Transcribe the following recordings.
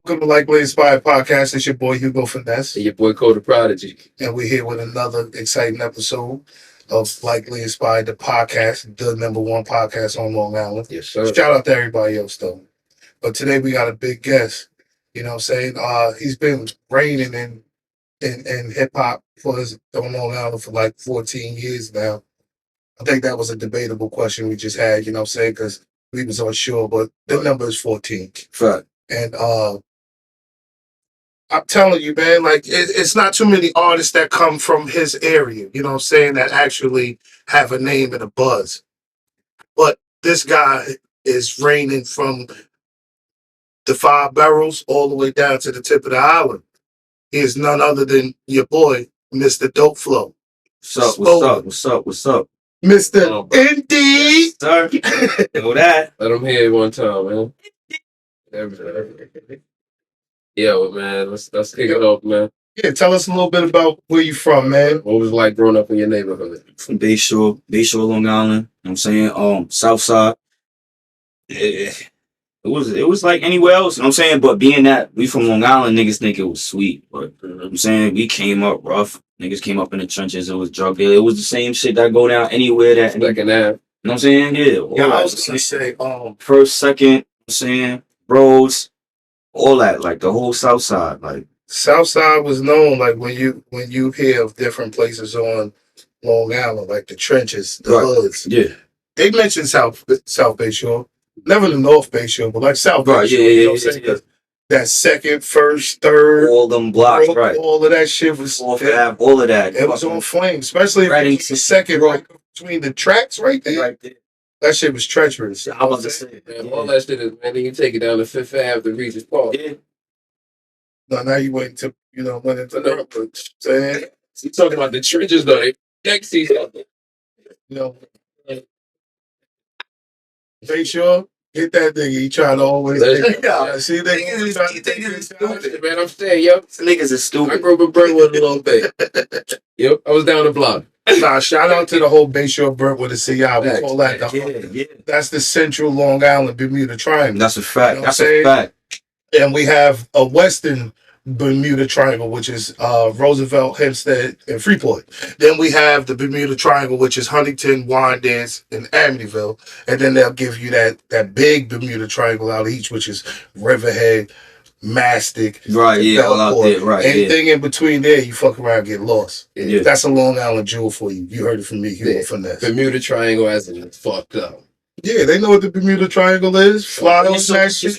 Welcome to Likely Inspired Podcast. It's your boy Hugo Finesse. And your boy Cole the Prodigy. And we're here with another exciting episode of Likely Inspired, the podcast, the #1 podcast on Long Island. Yes, sir. Shout out to everybody else, though. But today we got a big guest. You know what I'm saying? He's been reigning in hip-hop on Long Island for like 14 years now. I think that was a debatable question we just had, you know what I'm saying? Because we was unsure, but the number is 14. Fact. And I'm telling you, man, like it's not too many artists that come from his area, you know what I'm saying, that actually have a name and a buzz. But this guy is reigning from the 5 Boroughs all the way down to the tip of the island. He is none other than your boy, Mr.DopeFlow. What's up? Mr. Indeed. Sir, know that. Let him hear it one time, man. Yo, man, let's kick it off, man. Yeah, tell us a little bit about where you from, man. What was it like growing up in your neighborhood? From Bayshore, Long Island. You know what I'm saying? South Side. It was like anywhere else, you know what I'm saying? But being that we from Long Island, niggas think it was sweet. But you know what I'm saying, we came up rough. Niggas came up in the trenches. It was drug dealer. It was the same shit that go down anywhere that Second half. you know what I'm saying? Yeah. I was gonna say, first, second, you know what I'm saying, roads, all that, like the whole South Side, like Southside was known, like when you hear of different places on Long Island, like the trenches, the hoods. Yeah. They mentioned South Bayshore, never the North Bayshore, but like South Bayshore. You know what I'm saying? 'Cause that second, first, third, all them blocks, right? All of that shit was all of that. It was on flame, especially if it was the second right between the tracks right there. Right there. That shit was treacherous. I was just saying, Man, all that shit is, man, then you take it down to Fifth Ave to Regis Park. Yeah. Now you went to, went into the saying, You talking about the trenches, though. They next each other. Bayshore, get that nigga. He trying to always. See, Stupid, man. I'm saying, yo. Niggas is stupid. I grew up in Brentwood a little bit. Yep, I was down the block. Nah, shout out to the whole Bayshore Brentwood to see y'all. We call that that's the central Long Island Bermuda Triangle. That's a fact. You know That's a fact. And we have a western Bermuda Triangle, which is Roosevelt, Hempstead, and Freeport. Then we have the Bermuda Triangle, which is Huntington, Wyandanch, and Amityville. And then they'll give you that big Bermuda Triangle out each, which is Riverhead, Mastic, right? Yeah, all out there, right? Anything in between there, you fuck around and get lost. Yeah. That's a Long Island jewel for you. You heard it from me, Hugo Finesse. Bermuda Triangle as in it's fucked up. Yeah, they know what the Bermuda Triangle is. Fly on that shit.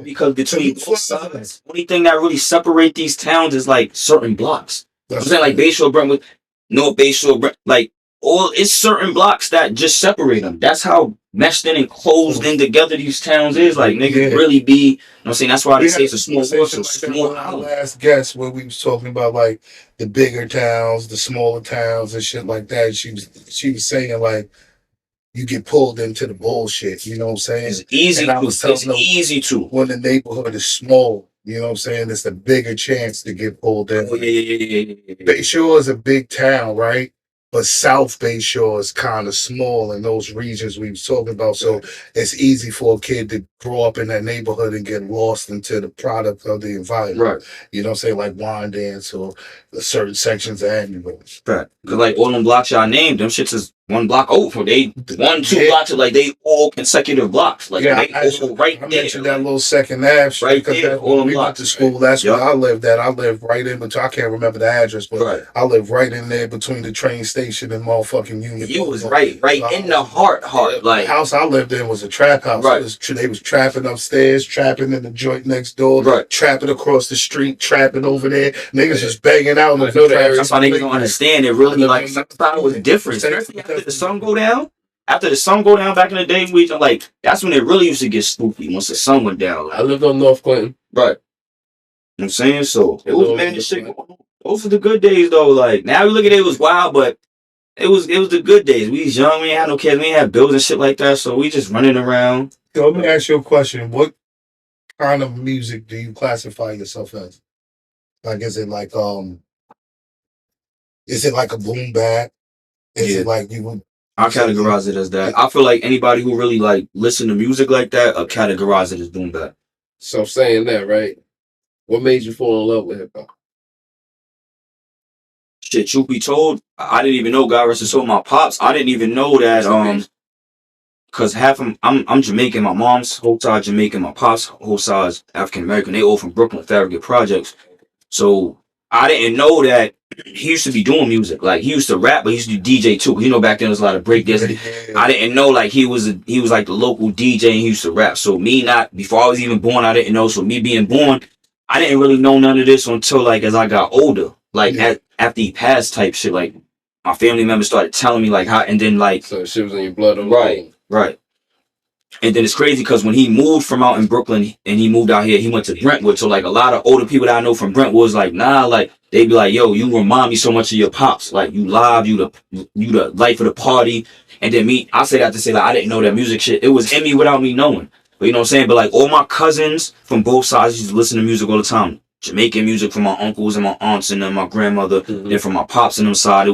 Because between both sides, only thing that really separate these towns is like certain blocks. I'm saying like Bayshore, Brentwood, North Bayshore, like it's certain blocks that just separate them. That's how meshed in and closed in together these towns is. Like niggas really be. You know what I'm saying? That's why they say it's a small world. So small island. Last guest where we was talking about like the bigger towns, the smaller towns, and shit like that. She was saying like, you get pulled into the bullshit, you know what I'm saying? It's easy to. When the neighborhood is small, you know what I'm saying? It's a bigger chance to get pulled in. Oh, yeah. Bayshore is a big town, right? But South Bayshore is kind of small in those regions we was talking about. So it's easy for a kid to grow up in that neighborhood and get lost into the product of the environment. Right. You know what I'm saying? Like Wyandanch or certain sections of Amityville. Right. Because like all them blocks y'all named, them shits is one block over. They 1, 2 Yeah. blocks, like they all consecutive blocks. Like Yeah, they all right I there. mentioned that little second Ave shit Right because there, all when them we went blocks. to school, that's Yup. where I lived at. I lived right in between. I can't remember the address, but Right. I lived right in there between the train station and motherfucking Union. You was Boulevard. right So in the heart. the Like, house I lived in was a trap house. Right. They was trapping upstairs, trapping in the joint next door, right. trapping across the street, trapping over there. Niggas just banging out. I know the area. That's why niggas don't understand. It really like sometimes was different, especially after the sun go down. After the sun go down back in the day, we like that's when it really used to get spooky. Once the sun went down, I lived on North Clinton. right? You know what I'm saying? So it was man, this shit. Those were the good days though. Like now we look at it, it was wild, but it was the good days. We was young, we ain't had no kids, we ain't had bills and shit like that. So we just running around. So let me ask you a question. What kind of music do you classify yourself as? Like, is it like a boom bap? Is Yeah. it like you would? I categorize it as that. I feel like anybody who really like listen to music like that, categorize it as boom bap. So saying that, right? What made you fall in love with hip hop? Shit, truth be told, I didn't even know. God rest his soul, my pops. I didn't even know that. Cause half of them, I'm Jamaican. My mom's whole side Jamaican. My pop's whole side's African American. They all from Brooklyn, Farragut Projects. So I didn't know that he used to be doing music. Like he used to rap, but he used to do DJ too. You know, back then there was a lot of break dancing. I didn't know like he was like the local DJ and he used to rap. So before I was even born, I didn't know. So me being born, I didn't really know none of this until like as I got older. Like after he passed type shit. Like my family members started telling me like how, and then like so shit was in your blood. Right. And then it's crazy because when he moved from out in Brooklyn and he moved out here, he went to Brentwood. So like a lot of older people that I know from Brentwood was like, nah, like they be like, yo, you remind me so much of your pops. Like you live, you the life of the party. And then I say that to say like I didn't know that music shit. It was in me without me knowing. But you know what I'm saying? But like all my cousins from both sides used to listen to music all the time. Jamaican music from my uncles and my aunts and then my grandmother. Mm-hmm. Then from my pops and them side, it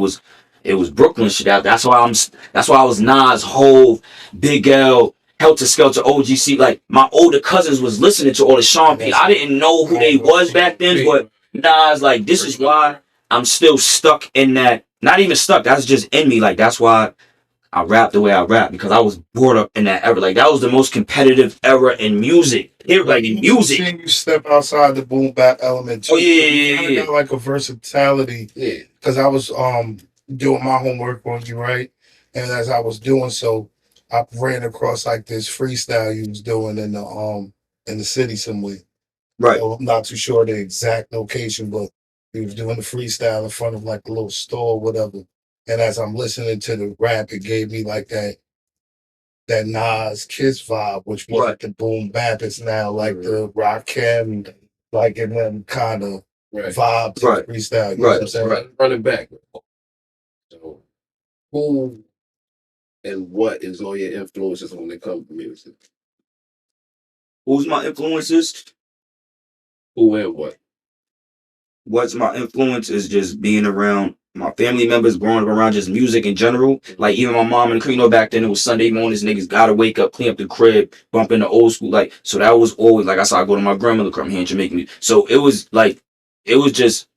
was Brooklyn shit out. That's why I was Nas, Hove, Big L, Helter Skelter, OGC. Like my older cousins was listening to all the Sean P. I didn't know who they was back then, but Nas, like this is why I'm still stuck in that. Not even stuck. That's just in me. Like that's why I rap the way I rap because I was brought up in that era. Like that was the most competitive era in music. Like in music. Seeing you step outside the boom bap element too. Oh yeah. Got like a versatility. Yeah. Because I was doing my homework on you, right? And as I was doing so, I ran across like this freestyle you was doing in the city somewhere. Right. So I'm not too sure the exact location, but he was doing the freestyle in front of like a little store or whatever. And as I'm listening to the rap, it gave me like that Nas Kiss vibe, which was the boom bap. It's now like the Rakim, like in them kind of vibe to the freestyle. You know what I'm saying? Running back. So who and what is all your influences when it comes to music? Who's my influences? Who and what? What's my influence is just being around my family members, growing up around just music in general. Like even my mom and you know back then it was Sunday mornings, niggas gotta wake up, clean up the crib, bump into old school. Like so that was always like I saw I go to my grandmother crib here in Jamaica. So it was just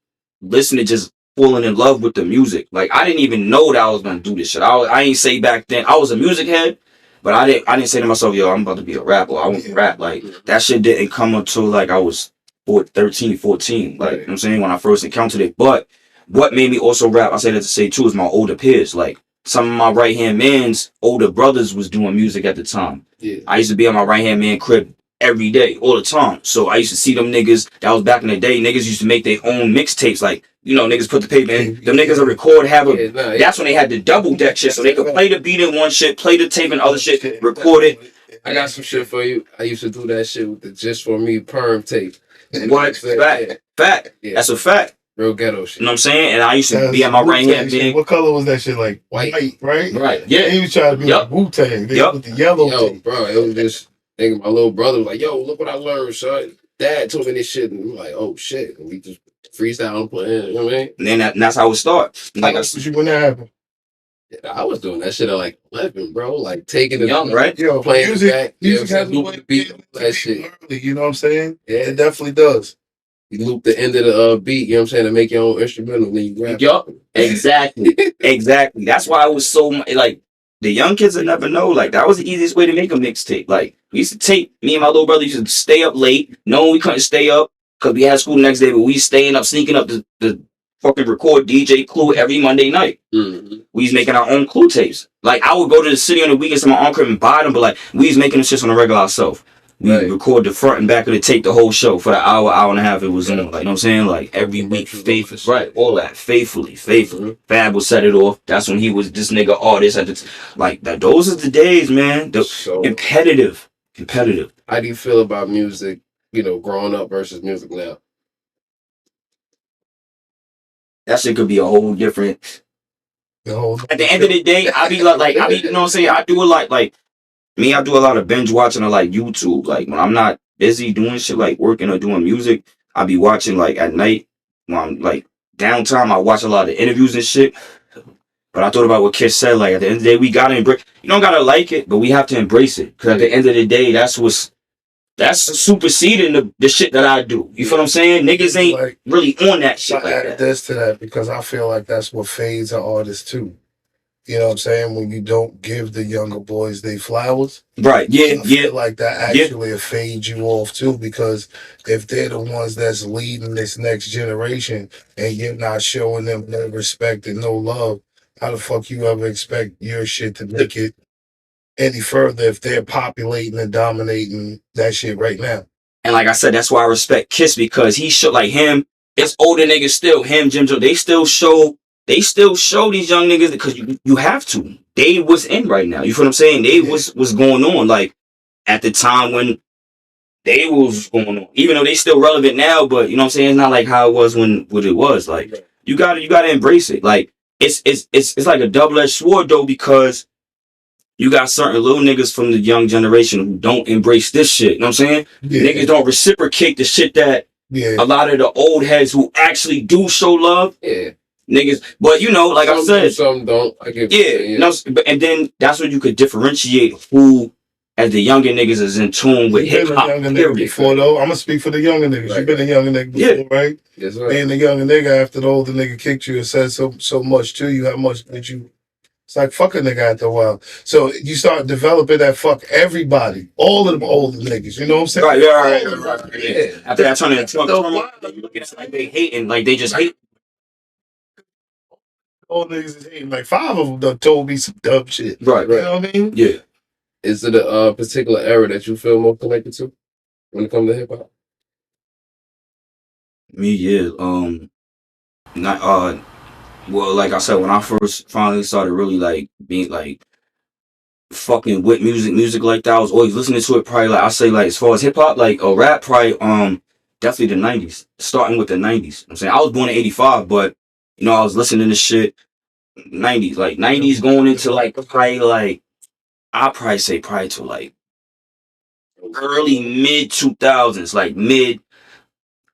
listening, just falling in love with the music. Like I didn't even know that I was gonna do this shit. I ain't say back then I was a music head, but I didn't say to myself, yo, I'm about to be a rapper. I want to rap. Like that shit didn't come until like I was 13, 14. Like you know what I'm saying, when I first encountered it. But what made me also rap, I say that to say too, is my older peers. Like some of my right hand man's older brothers was doing music at the time. Yeah. I used to be on my right hand man crib every day, all the time. So I used to see them niggas. That was back in the day. Niggas used to make their own mixtapes. Like, you know, niggas put the paper in. Them niggas would record, that's when they had the double deck shit. So they could play the beat in one shit, play the tape in other shit, record it. I got some shit for you. I used to do that shit with the Just For Me perm tape. What? Fact. Yeah. That's a fact. Real ghetto shit. You know what I'm saying? And I used to be at my right hand big. What color was that shit? Like white, right? Right. Yeah. He was trying to be like Wu-Tang. With the yellow tape. Bro, it was just thinking my little brother was like, yo, look what I learned, son. Dad told me this shit. And I'm like, oh shit. And we just freestyle playing, you know what I mean? And then that's how it started. Like when that happened? Yeah, I was doing that shit at like 11, bro. Like taking it young, right? Yo, playing music, back. music has a way beat that shit. early, you know what I'm saying? Yeah. It definitely does. You loop the end of the beat, you know what I'm saying, to make your own instrumental, then you rap. Yup, exactly, exactly. That's why I was so like the young kids will never know. Like that was the easiest way to make a mixtape. Like we used to tape. Me and my little brother used to stay up late. No, we couldn't stay up because we had school the next day. But we staying up, sneaking up the fucking record DJ Clue every Monday night. Mm-hmm. We was making our own Clue tapes. Like I would go to the city on the weekends to my uncle and buy them, but like we was making them shit on the regular ourselves. We record the front and back of the tape, the whole show for the hour and a half it was on. Like, you know what I'm saying? Like every week, faithful, right? All that, faithfully. Mm-hmm. Fab would set it off. That's when he was this nigga artist at the like that. Those are the days, man. So competitive. How do you feel about music? You know, growing up versus music now. That shit could be a whole different. At the end of the day, I be like, I be, you know what I'm saying? I do a lot like. Me, I do a lot of binge watching on like YouTube. Like when I'm not busy doing shit like working or doing music, I be watching like at night when I'm like downtime. I watch a lot of interviews and shit. But I thought about what Kiss said. Like at the end of the day, we gotta embrace. You don't gotta like it, but we have to embrace it. Because at the end of the day, that's superseding the shit that I do. You feel what I'm saying? Niggas ain't like, really on that shit. I added this to that because I feel like that's what fades an artist too. You know what I'm saying? When you don't give the younger boys their flowers. Right, yeah, I feel like that actually fades you off too, because if they're the ones that's leading this next generation and you're not showing them no respect and no love, how the fuck you ever expect your shit to make it any further if they're populating and dominating that shit right now? And like I said, that's why I respect Kiss, because he showed like him, it's older niggas still, him, Jim Joe, they still show these young niggas because you have to. They was in right now. You feel what I'm saying? They was going on like at the time when they was going on. Even though they still relevant now, but you know what I'm saying? It's not like how it was when what it was. Like you gotta embrace it. Like it's like a double-edged sword though, because you got certain little niggas from the young generation who don't embrace this shit. You know what I'm saying? Yeah. Niggas don't reciprocate the shit that a lot of the old heads who actually do show love. Yeah. Niggas, but you know, like I said, some don't. I get no, and then that's when you could differentiate who, as the younger niggas, is in tune with hip hop. Before though, I'm gonna speak for the younger niggas. Right. You've been a younger nigga before, right? Yes, sir. Being the younger nigga after the older nigga kicked you and said so much to you, how much did you? It's like fuck a nigga after a while. So you start developing that fuck everybody, all of them older niggas. You know what I'm saying? Right, yeah. After that, turning into you look at it like they hating, like they just hate. All niggas is hating. Like 5 of them done told me some dumb shit. Right. You know what I mean? Yeah. Is it a particular era that you feel more connected to when it comes to hip hop? Me, yeah. Well, like I said, when I first finally started really like being like fucking with music like that, I was always listening to it. Probably like I say like as far as hip hop, like or rap, probably definitely the 90s. Starting with the 90s. I'm saying I was born in 85, but you know I was listening to shit 90s, like 90s going into like probably like I'll probably say probably to like early mid 2000s, like mid.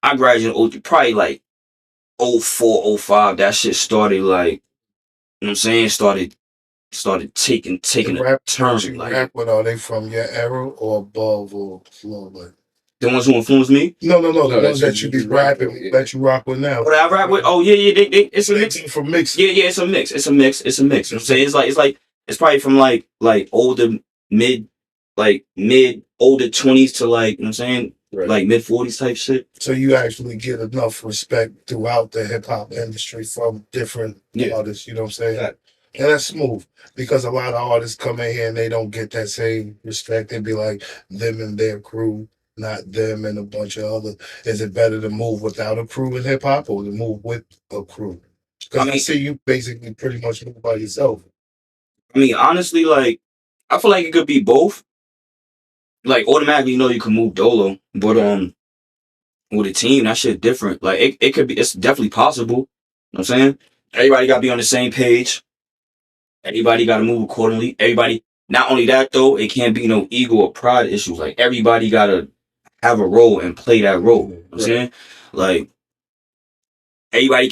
I graduated probably like 04, 05. That shit started like, you know what I'm saying? Started taking a turn. Like rap, what are they from your era or above or below? Like the ones who influenced me? No, the ones that you be rapping, that you rock with now. What I rap with? Oh yeah, it's a mix. From mix. Yeah, it's a mix. It's a mix. You know what I'm saying? It's probably from like older mid older 20s to like, you know what I'm saying? Right. Like mid 40s type shit. So you actually get enough respect throughout the hip hop industry from different artists, you know what I'm saying? Yeah. And that's smooth, because a lot of artists come in here and they don't get that same respect. They be like them and their crew, not them and a bunch of other. Is it better to move without a crew in hip hop or to move with a crew? Because I see you basically pretty much move by yourself. I mean, honestly, like I feel like it could be both. Like automatically, you know, you can move dolo, but with a team, that shit different. Like it could be, it's definitely possible. You know what I'm saying? Everybody gotta be on the same page. Everybody gotta move accordingly. Everybody, not only that though, it can't be no ego or pride issues. Like everybody gotta have a role and play that role. You know what I'm saying? Like everybody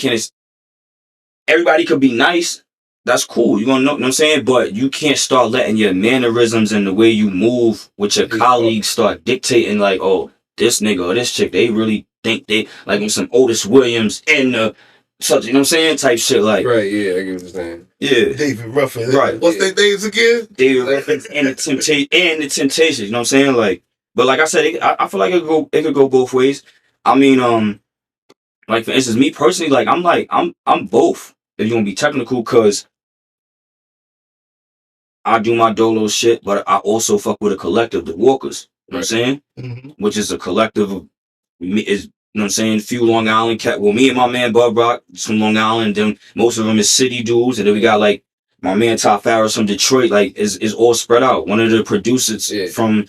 could be nice. That's cool. You gonna know what I'm saying? But you can't start letting your mannerisms and the way you move with your colleagues start dictating like, oh, this nigga or this chick, they really think they like on some Otis Williams and such, you know what I'm saying? Type shit like. Right, yeah, I get what you're saying. Yeah. David Ruffin. Right. What's their names again? David Ruffin and the Temptations, you know what I'm saying? Like, but like I said, I feel like it could go both ways. I mean, like for instance, me personally, like I'm both. If you want to be technical, cause I do my dolo shit, but I also fuck with a collective, the Walkers. You know what I'm saying? Mm-hmm. Which is a collective of is you know what I'm saying, few Long Island cat. Well, me and my man Bub Rock from Long Island, then most of them is city dudes, and then we got like my man Top Farris from Detroit, like is all spread out. One of the producers is from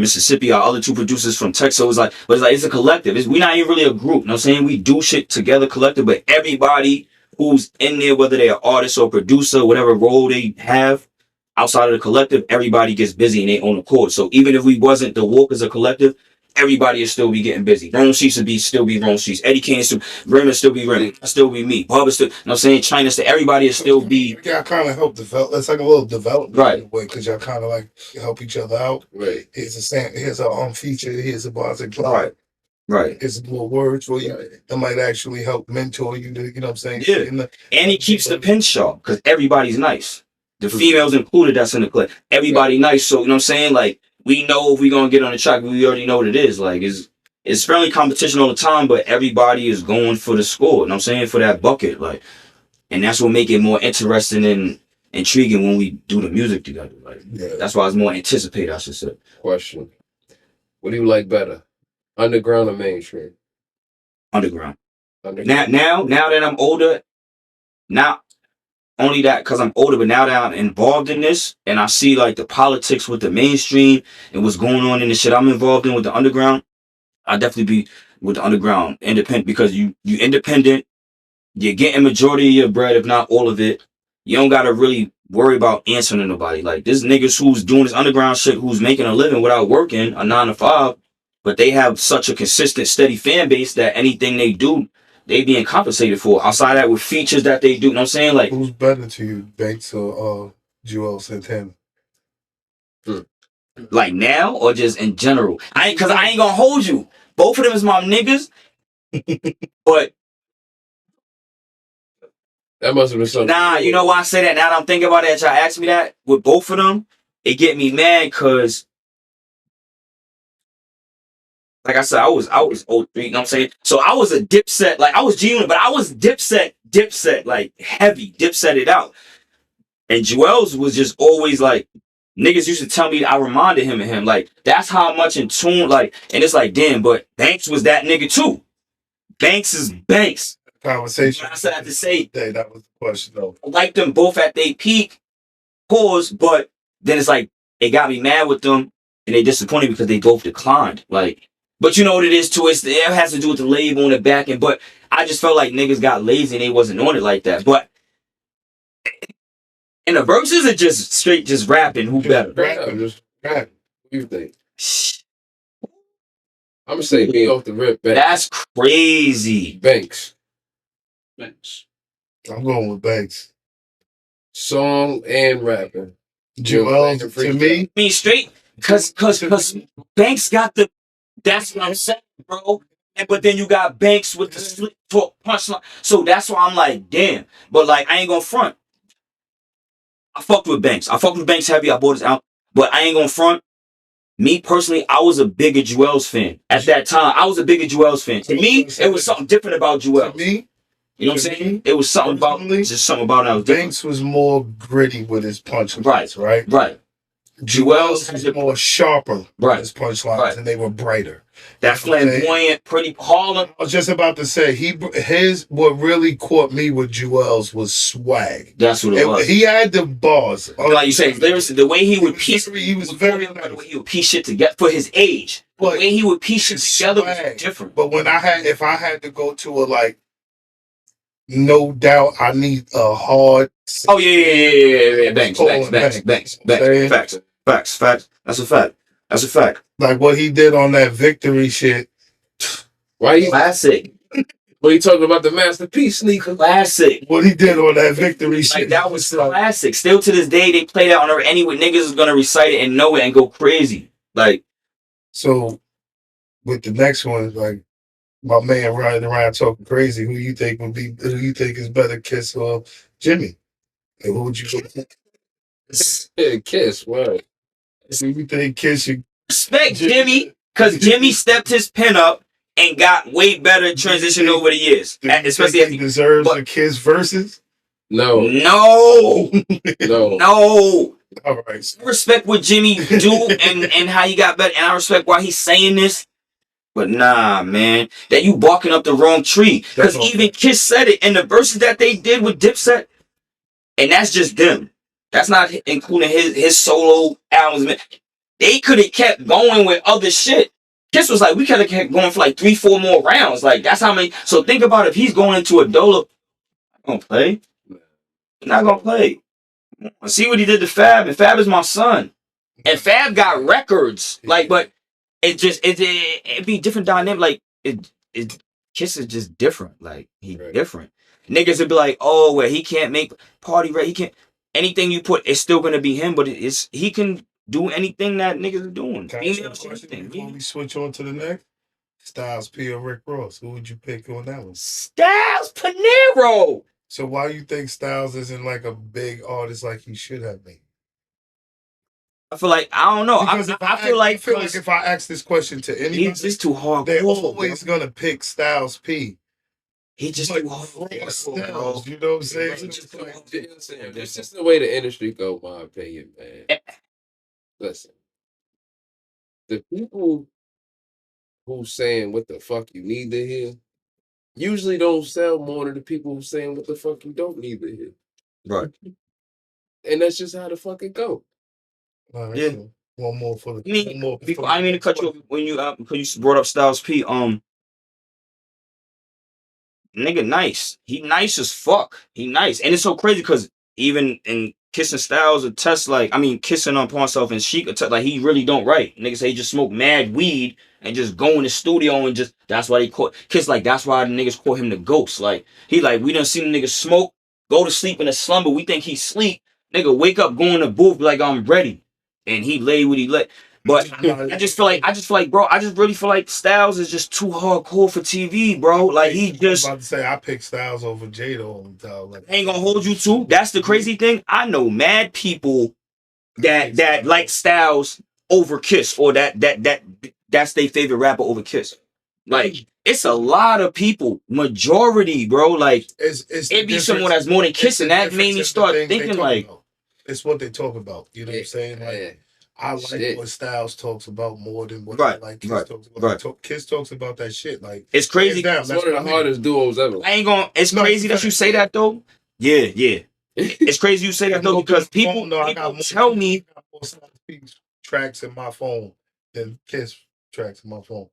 Mississippi. Our other two producers from Texas. So it's a collective. We're not even really a group. You know what I'm saying? We do shit together, collective, but everybody who's in there, whether they're an artist or producer, whatever role they have outside of the collective, everybody gets busy in their own accord. So even if we wasn't the Walkers a collective, everybody would still be getting busy. Rome Sheets would still be Rome Sheets. Eddie Kane would still be Remy. Still be me. Bubba still, you know what I'm saying? China still, everybody would still be. Y'all kind of help develop. It's like a little development, right? Because y'all kind of like help each other out. Right. Here's a feature. Here's a basic plot. Right. Here's more words for you that might actually help mentor you. You know what I'm saying? Yeah. And he keeps the pen sharp because everybody's nice. The females included that's in the clip. Everybody nice. So you know what I'm saying? Like we know if we gonna get on the track, we already know what it is. Like it's friendly competition all the time, but everybody is going for the score. You know what I'm saying? For that bucket. Like, and that's what make it more interesting and intriguing when we do the music together. Like that's why it's more anticipated, I should say. Question. What do you like better? Underground or mainstream? Underground. Now that I'm older, not only that because I'm older, but now that I'm involved in this and I see like the politics with the mainstream and what's going on in the shit I'm involved in with the underground, I definitely be with the underground independent because you independent, you're getting majority of your bread, if not all of it. You don't gotta really worry about answering to nobody. Like this niggas who's doing this underground shit, who's making a living without working a 9 to 5, but they have such a consistent, steady fan base that anything they do, they being compensated for. Outside that with features that they do, you know what I'm saying? Like who's better to you, Banks or Joel Santana? Like now or just in general? I ain't gonna hold you. Both of them is my niggas, but that must have been something. Nah, you know why I say that? Now that I'm thinking about it, y'all asked me that with both of them, it get me mad because, like I said, I was 03, you know what I'm saying? So I was a Dipset, like I was G-Unit, but I was Dipset, like heavy, Dipset it out. And Joel's was just always like, niggas used to tell me I reminded him of him. Like, that's how much in tune, like, and it's like, damn, but Banks was that nigga too. Banks is Banks. Conversation. I said I had to say. That was the question, though. I liked them both at their peak, pause, but then it's like, it got me mad with them, and they disappointed because they both declined. Like, but you know what it is too? It has to do with the label on the back end, but I just felt like niggas got lazy and they wasn't on it like that. But in the verses, it just straight just rapping. Who better? Just rap. What do you think? I'm gonna say me off the rip. Banks. That's crazy. Banks. I'm going with Banks. Song and rapping. Joel, to me. I mean, straight, cause Banks got the. That's what I'm saying, bro. But then you got Banks with the slip talk punchline. So that's why I'm like, damn. But like, I ain't gonna front. I fucked with Banks. Heavy. I bought his out. But I ain't gonna front. Me personally, I was a bigger Joel's fan. At that time, I was a bigger Joel's fan. To me, it was something different about Joel. To me, you know what I'm saying? It was something about it. Banks was more gritty with his punchlines, right? Joel's was more sharper with his punchlines, and they were brighter. That flamboyant, pretty Harlem. I was just about to say, what really caught me with Joel's was swag. That's what it was. He had the bars. Like you say, the way he would piece, the way he would piece shit together for his age. The way he would piece shit together was different. But if I had to go to a like, no doubt, I need a hard. Oh yeah. Banks. Facts. That's a fact. Like what he did on that victory shit. Why you classic? What you talking about the masterpiece sneaker? Classic. What he did on that victory shit. Like that was classic. Still to this day, they play that on any niggas is gonna recite it and know it and go crazy. Like so. with the next one, like my man riding around talking crazy. Who you think is better, Kiss or Jimmy? And who would you think? Yeah, Kiss, what? Who you think Kiss should Respect Jimmy, because Jimmy stepped his pen up and got way better transition over the years. Especially he deserves a Kiss versus? No. No. No. No. All right. I respect what Jimmy do and how he got better, and I respect why he's saying this. But nah, man, that you barking up the wrong tree. Because even Kiss said it in the verses that they did with Dipset, and that's just them. That's not including his solo albums. Man. They could have kept going with other shit. Kiss was like, we could have kept going for like 3-4 more rounds. Like, that's how many. So think about if he's going into a Dolo. Gonna play? Not gonna play. See what he did to Fab, and Fab is my son. And Fab got records. Like, but it'd be different dynamic. Like Kiss is just different. Like he different. Niggas would be like, oh, well, he can't make party he can't anything you put, it's still gonna be him, but he can do anything that niggas are doing. Can I ask you a question before we switch on to the next? Styles P or Rick Ross? Who would you pick on that one? Styles Panero. So why you think Styles isn't like a big artist like he should have been? I feel like I don't know. I feel like if I ask this question to anybody, he's just too hardcore. They're always gonna pick Styles P. He just too hardcore, Styles, you know what I'm saying? It's just the way the industry go, my opinion, man. Listen, the people who saying what the fuck you need to hear usually don't sell more than the people who saying what the fuck you don't need to hear. Right. And that's just how the fuck it go. All right, yeah. So one more for the. I mean to cut you off when you because you brought up Styles P. Nigga, nice. He nice as fuck. He nice, and it's so crazy because even in Kissing Styles attest kissing on Pawn Self and Sheik attest like he really don't write. Niggas say he just smoke mad weed and just go in the studio and just that's why they call Kiss like that's why the niggas call him the ghost. Like he like we done seen the nigga smoke, go to sleep in a slumber. We think he sleep. Nigga wake up, go in the booth like I'm ready, and he lay what he lay. But I just feel like, bro, I just really feel like Styles is just too hardcore for TV, bro. Like he just. I'm about to say I pick Styles over Jada all the time. Like, I ain't gonna hold you to. That's the crazy thing. I know mad people that like Styles over Kiss, or that's their favorite rapper over Kiss. Like it's a lot of people, majority, bro. Like it be someone that's more than Kiss, and that made me start thinking like. It's what they talk about. You know what I'm saying? Like. I like what Styles talks about more than what I like Kiss talks about. Kiss talks about that shit. Like it's crazy. It's one of the hardest duos ever. I ain't gonna. It's crazy that you say that though. Yeah. It's crazy you say that though because people tell me I got more Styles tracks in my phone than Kiss tracks in my phone.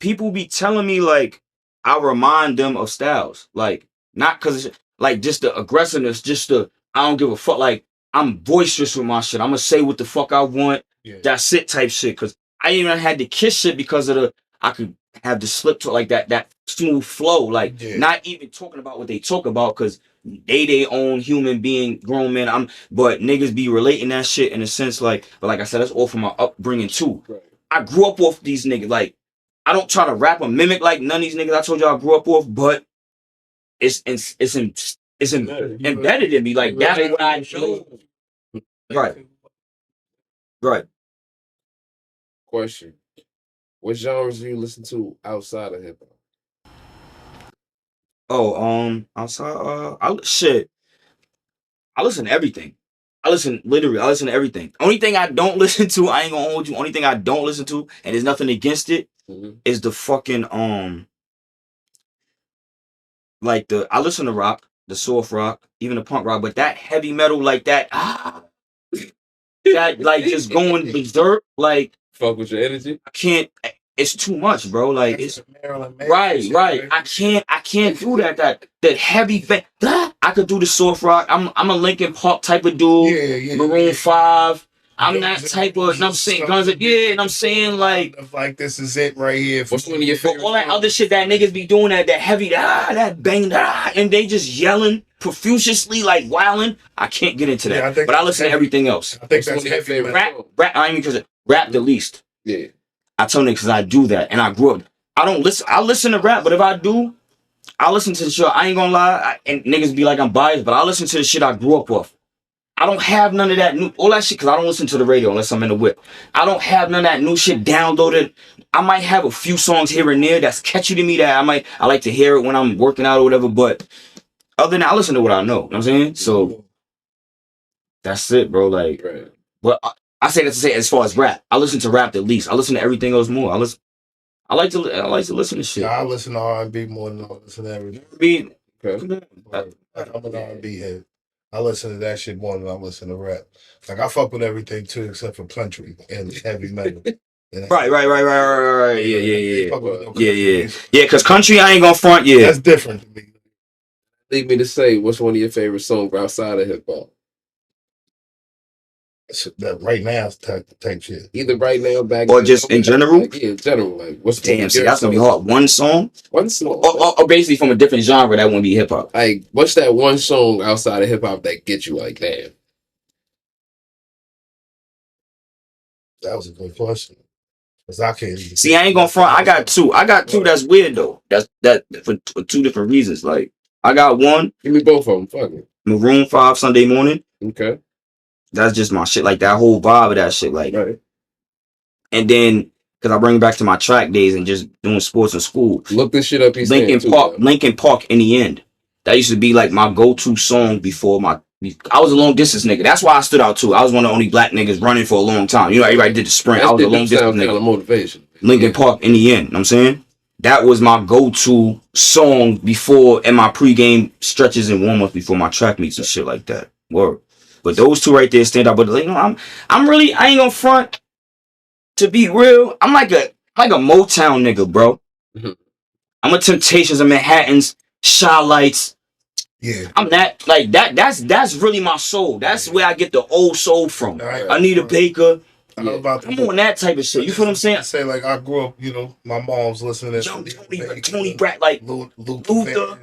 People be telling me like I remind them of Styles, like not because like just the aggressiveness, just the I don't give a fuck. Like I'm boisterous with my shit. I'm gonna say what the fuck I want. Yeah. That's it type shit. Cause I even had the Kiss shit because of I could have the slip to like that smooth flow. Like not even talking about what they talk about cause they own human being, grown men. But niggas be relating that shit in a sense like, but like I said, that's all from my upbringing too. Right. I grew up off these niggas. Like I don't try to rap or mimic like none of these niggas I told y'all I grew up off, but it's embedded in me. Like that's what I know. Right. Question: what genres do you listen to outside of hip hop? Oh, outside I listen to everything. I listen to everything. Only thing I don't listen to, I ain't gonna hold you. Only thing I don't listen to, and there's nothing against it, is the fucking like I listen to rock, the soft rock, even the punk rock, but that heavy metal like that, that like just going berserk, like fuck with your energy. I can't. It's too much, bro. Like it's right. I can't do that. That heavy. I could do the soft rock. I'm a Linkin Park type of dude. Maroon 5. I'm that type of. And I'm saying guns. And I'm saying like this is it right here. What's one of your favorite? All that other shit that niggas be doing that heavy that bang and they just yelling profusely like wilding. I can't get into that. But I listen to everything else. I think that's heavy. Rap. I mean because rap the least. Yeah. I tell niggas I do that, and I grew up. I don't listen. I listen to rap, but if I do, I listen to the shit. I ain't gonna lie, and niggas be like I'm biased, but I listen to the shit I grew up with. I don't have none of that new, all that shit, because I don't listen to the radio unless I'm in the whip. I don't have none of that new shit downloaded. I might have a few songs here and there that's catchy to me that I like to hear it when I'm working out or whatever, but other than that, I listen to what I know. You know what I'm saying? So that's it, bro. Like, Right. but I say that to say as far as rap, I listen to rap the least. I listen to everything else more. I like to listen to shit. Yeah, I listen to R&B more than I listen to everything. Okay. I'm an R&B head. I listen to that shit more than I listen to rap. Like, I fuck with everything too, except for country and heavy metal. Right. Yeah. Fuck with no country music. Yeah, because country, I ain't gonna front. Yeah, That's different to me. Leave me to say, what's one of your favorite songs outside of hip hop? That right now is type shit. Either right now, back or then, just in general. Like, yeah, in general. Like, what's Damn, see, that's gonna be hard. One song, One song. or basically from a different genre that wouldn't be hip hop. Like, what's that one song outside of hip hop that gets you like, damn? That was a good question. Cause I can't even See, I ain't gonna front. I got two. That's weird though. That's for two different reasons. Like, I got one. Give me both of them. Fuck it. Maroon 5 Sunday Morning. Okay. That's just my shit. Like that whole vibe of that shit. Like, Right. and then because I bring it back to my track days and just doing sports in school. Look this shit up. Linkin Park in the end. That used to be like my go-to song before I was a long distance nigga. That's why I stood out too. I was one of the only black niggas running for a long time. You know, everybody did the sprint. I was a long distance nigga. Kind of motivation. Linkin Park in the end. You know what I'm saying? That was my go-to song before in my pregame stretches and warm-ups before my track meets and shit like that. Word. But those two right there stand out. But like, you know, I'm really, I ain't gonna front. To be real, I'm like a Motown nigga, bro. Mm-hmm. I'm a Temptations, a Manhattans, Shy Lights. Yeah. I'm that, like that. That's really my soul. That's where I get the old soul from. Right. Anita Baker. I'm on that type of shit. You feel what I'm saying? I say, like, I grew up, you know, my mom's listening to Young Tony Bratt, like Luther.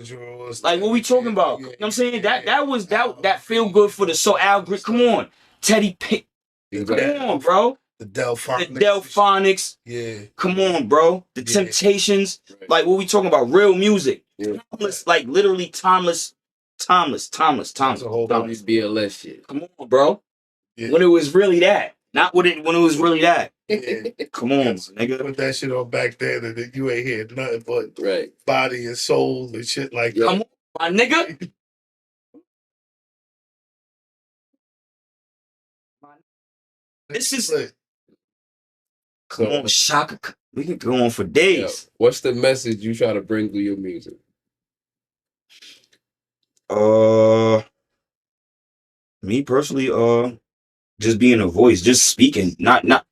Like, what we talking about? You know what I'm saying? That feel good for the soul. Al Green. Come on. Teddy Pick. Come on, bro. The Delphonics. The Delphonics. Yeah. Come on, bro. The Temptations. Like, what we talking about? Real music. Yeah. Timeless, like literally timeless. That's a whole BLS shit. Come on, bro. Yeah. When it was really that. Not when it was really that. Yeah. Come on, nigga. Put that shit on back then and then you ain't hear nothing but right. body and soul and shit like that. Come on, my nigga. This is... Come on, Shaka. We can go on for days. Yeah. What's the message you try to bring through your music? Me personally, just being a voice, just speaking, not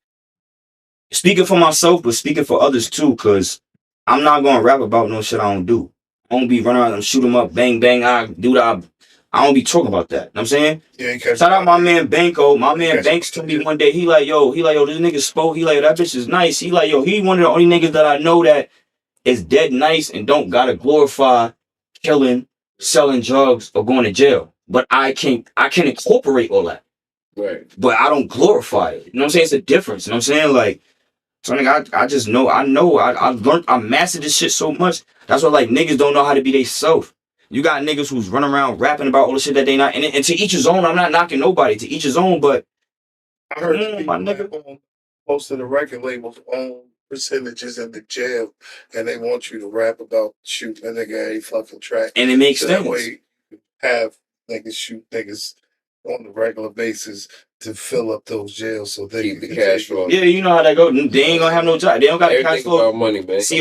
speaking for myself, but speaking for others too, cause I'm not gonna rap about no shit I don't do. I don't be running around and shoot 'em up, bang, bang, I don't be talking about that. You know what I'm saying? Yeah, shout out my man Banko. My man Banks told me one day, he like, yo, this nigga spoke. He like, that bitch is nice. He like, yo, he one of the only niggas that I know that is dead nice and don't gotta glorify killing, selling drugs, or going to jail. But I can incorporate all that. Right. But I don't glorify it. You know what I'm saying? It's a difference. You know what I'm saying? Like, so I just know, I learned, I mastered this shit so much. That's why, like, niggas don't know how to be they self. You got niggas who's running around rapping about all the shit that they not, and to each his own. I'm not knocking nobody, to each his own, but I heard my nigga, most of the record labels own percentages in the jail, and they want you to rap about shooting a nigga every fucking track. And it makes sense. That way you have niggas shoot niggas on a regular basis to fill up those jails so they keep the cash flow. Yeah, you know how that go. They ain't gonna have no job. They don't got the cash flow. About money, man. They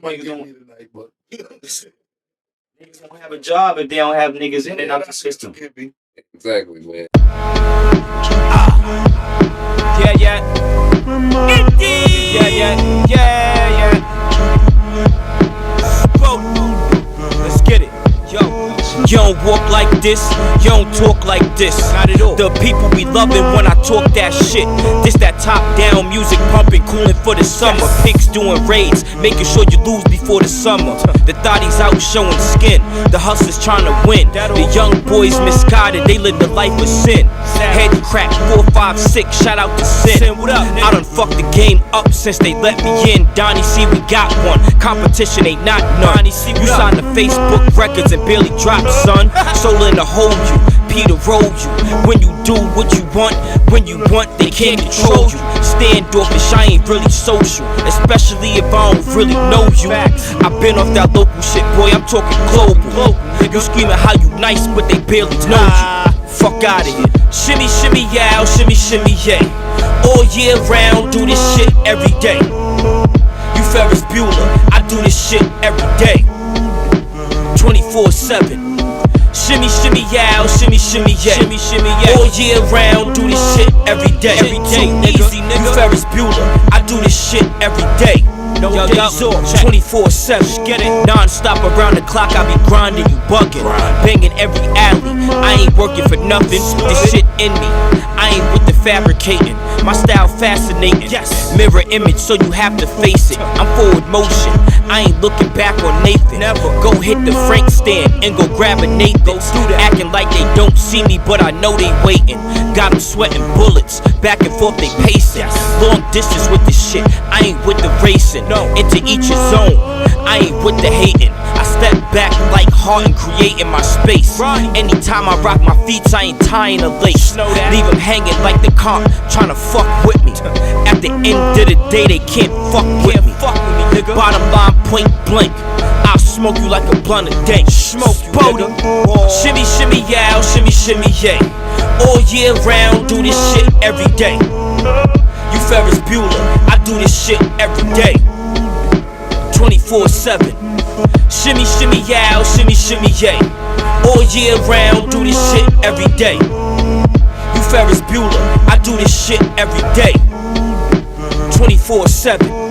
might give me tonight, but niggas don't have a job if they don't have niggas in and out the system. Exactly, man. Yeah. Let's get it. Yo, you don't walk like this, you don't talk like this. Not at all. The people be loving when I talk that shit. This that top down music pumping, cooling for the summer. Pigs doing raids, making sure you lose before the summer. The thotties out showing skin, the hustlers trying to win. The young boys misguided, they live the life of sin. Head crack 4, 5, 6, shout out to Sin. I done fucked the game up since they let me in. Donnie C, we got one. Competition ain't not none. You signed the Facebook records and barely dropped, son. Solar to hold you, Peter roll you. When you do what you want, when you want, they can't control you. Standoffish, I ain't really social, especially if I don't really know you. I've been off that local shit, boy, I'm talking global. You screaming how you nice, but they barely know you. Fuck out of here. Shimmy, shimmy, yow, shimmy, shimmy, yay. All year round, do this shit every day. You Ferris Bueller, I do this shit every day. 24/7. Shimmy, shimmy, yow, shimmy, shimmy, yay. Shimmy, shimmy, yay. All year round, do this shit every day. Every day, nigga. You Ferris Bueller, I do this shit every day. No days off, 24/7. Get it? Non-stop around the clock, I be grinding, you bugging. Banging every alley, I ain't working for nothing. This shit in me, I ain't with the fabricating. My style fascinating, yes. Mirror image, so you have to face it. I'm forward motion, I ain't looking back on Nathan. Never. Go hit the Frank stand and go grab a Nathan. Acting like they don't see me, but I know they waiting. Got them sweating bullets, back and forth they pacing. Long distance with this shit, I ain't with the racing. Into each his own, I ain't with the hating. I step back like hard and creating my space. Anytime I rock my feet, I ain't tying a lace. Leave them hanging like the comp, trying to fuck with me. At the end of the day, they can't fuck with me. Bottom line, point blank, I'll smoke you like a blunt of dank. Smoke Spoda. Shimmy, shimmy, yow, shimmy, shimmy, yay. All year round, do this shit every day. You Ferris Bueller, I do this shit every day. 24/7. Shimmy, shimmy, yow, shimmy, shimmy, yay. All year round, do this shit every day. You Ferris Bueller, I do this shit every day. 24/7.